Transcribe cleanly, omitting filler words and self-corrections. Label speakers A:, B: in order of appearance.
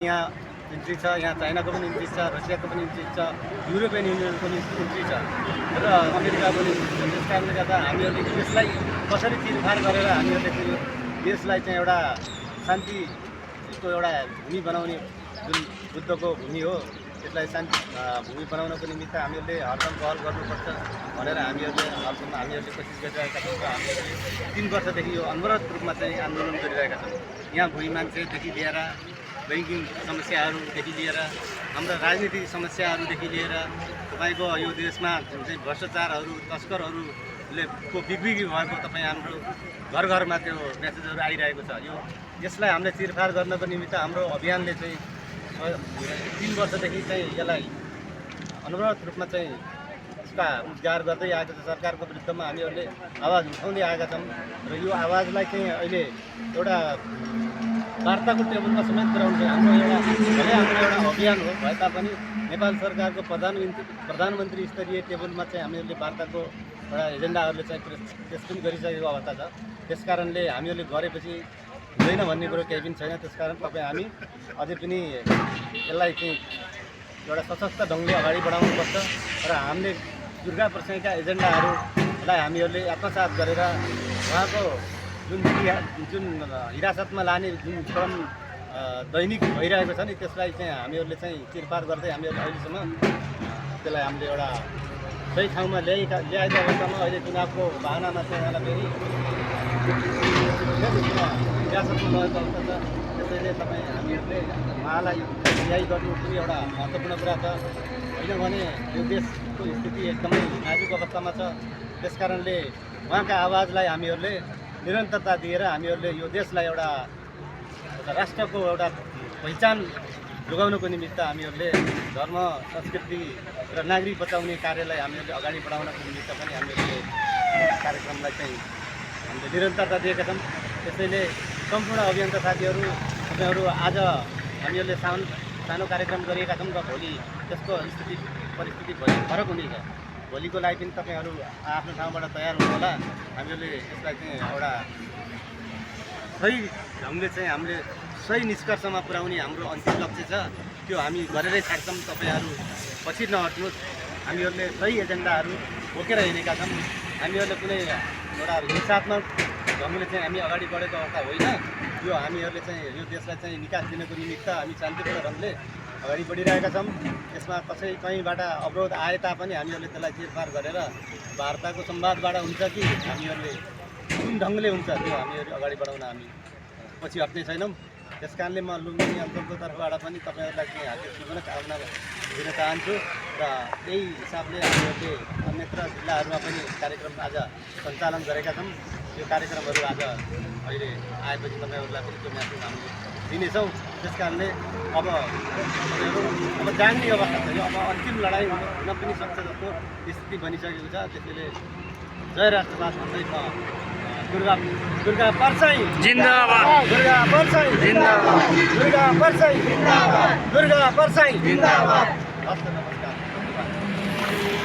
A: यहाँ इन्ट्री छ, यहाँ चाइनाको पनि इन्ट्री छ, रसियाको पनि इन्ट्री छ, युरोपियन युनियनको पनि इन्ट्री छ र अमेरिका पनि। त्यस कारणले गर्दा हामीहरूले यसलाई कसरी चिरफार गरेर हामीहरूले चाहिँ देशलाई चाहिँ एउटा शान्तिको एउटा भूमि बनाउने, जुन बुद्धको भूमि हो त्यसलाई शान्ति भूमि बनाउनको निमित्त हामीहरूले हरदम पहल गर्नुपर्छ भनेर हामीहरूले कोसिस गरिरहेका छौँ र हामीहरूले 3 वर्षदेखि यो अनवरत रूपमा चाहिँ आन्दोलन गरिरहेका छौँ। यहाँ भुइँ मान्छेदेखि लिएर बैंकिङ समस्याहरूदेखि लिएर हाम्रा राजनीतिक समस्याहरूदेखि लिएर तपाईँको यो देशमा जुन चाहिँ भ्रष्टाचारहरू, तस्करहरूले को बिक्री भएको तपाईँ हाम्रो घर घरमा त्यो मेसेजहरू आइरहेको छ। यसलाई हामीले चिरफार गर्नको निमित्त हाम्रो अभियानले चाहिँ 3 वर्षदेखि चाहिँ यसलाई अनवरत रूपमा चाहिँ यसका उद्धार गर्दै आएको छ। सरकारको विरुद्धमा हामीहरूले आवाज उठाउँदै आएका छौँ र यो आवाजलाई चाहिँ अहिले एउटा वार्ताको टेबलमा समेत पुर्याउनु हाम्रो एउटा अभियान हो भए तापनि नेपाल सरकारको प्रधानमन्त्री स्तरीय टेबलमा चाहिँ हामीहरूले वार्ताको एउटा एजेन्डाहरूले चाहिँ पेस पनि गरिसकेको अवस्था छ। त्यस कारणले हामीहरूले गरेपछि हुँदैन भन्ने कुरो केही पनि छैन। त्यसकारण हामी अझै पनि यसलाई चाहिँ एउटा सशक्त ढङ्गले अगाडि बढाउनुपर्छ र हामीले दुर्गा प्रसाईका एजेन्डाहरूलाई हामीहरूले आत्मसात गरेर उहाँको जुन हिरासतमा लाने जुन क्रम दैनिक भइरहेको छ नि त्यसलाई चाहिँ हामीहरूले चाहिँ चिरपार गर्दै हामीहरूले अहिलेसम्म त्यसलाई हामीले एउटा सही ठाउँमा ल्याएको अवस्थामा अहिले चुनावको बहानामा चाहिँ उहाँलाई फेरि हिरासतमा लगेको अवस्था छ। त्यसैले हामीहरूले उहाँलाई न्याय गर्नु पनि एउटा महत्त्वपूर्ण कुरा छ। किनभने यो देशको स्थिति एकदमै नाजुक अवस्थामा छ। त्यस कारणले उहाँका आवाजलाई हामीहरूले निरन्तरता दिएर हामीहरूले यो देशलाई एउटा राष्ट्रको एउटा पहिचान जोगाउनको निमित्त हामीहरूले धर्म, संस्कृति र नागरिक बचाउने कार्यलाई हामीहरूले अगाडि बढाउनको निमित्त पनि हामीहरूले कार्यक्रमलाई चाहिँ हामीले निरन्तरता दिएका छौँ। त्यसैले सम्पूर्ण अभियन्ता साथीहरू तपाईँहरू आज हामीहरूले सानो कार्यक्रम गरिएका छौँ र भोलि त्यसको परिस्थिति भोलि फरक हुनेछ। भोलिको लागि पनि तपाईँहरू आफ्नो ठाउँबाट तयार हुनु होला। हामीहरूले यसलाई चाहिँ एउटा सही ढङ्गले चाहिँ हामीले सही निष्कर्षमा पुर्याउने हाम्रो अन्तिम लक्ष्य छ। त्यो हामी गरेरै छाड्छौँ। तपाईँहरू पछि नहट्नुहोस्। हामीहरूले सही एजेन्डाहरू बोकेर हिँडेका छौँ। हामीहरूले कुनै एउटा हिंसात्मक ढङ्गले चाहिँ हामी अगाडि बढेको अवस्था होइन। यो हामीहरूले चाहिँ यो देशलाई चाहिँ निकास दिनको निमित्त हामी शान्तिपूर्ण ढङ्गले अगाडि बढिरहेका छौँ। यसमा कहीँबाट अवरोध आए तापनि हामीहरूले त्यसलाई चिरफार गरेर वार्ताको संवादबाट हुन्छ कि हामीहरूले कुन ढङ्गले हुन्छ त्यो हामीहरू अगाडि बढाउन हामी पछि हट्ने छैनौँ। त्यस कारणले म लुम्बिनी अञ्चलको तर्फबाट पनि तपाईँहरूलाई चाहिँ हार्दिक शुभकामना दिन चाहन्छु र त्यही हिसाबले हामीहरूले अन्यत्र जिल्लाहरूमा पनि कार्यक्रम आज सञ्चालन गरेका छौँ। यो कार्यक्रमहरू आज अहिले आएपछि तपाईँहरूलाई पनि त्यो म्यासेज हामीले दिनेछौँ। त्यस कारणले अब जान्ने अवस्था छ। यो अब अन्तिम लडाइँ हुन पनि सक्छ जस्तो स्थिति बनिसकेको छ। त्यसैले जय राष्ट्रवाद भन्दै दुर्गा परसाई जिन्दाबाद, दुर्गा परसाई जिन्दाबाद, दुर्गा परसाई जिन्दाबाद, दुर्गा परसाई जिन्दाबाद।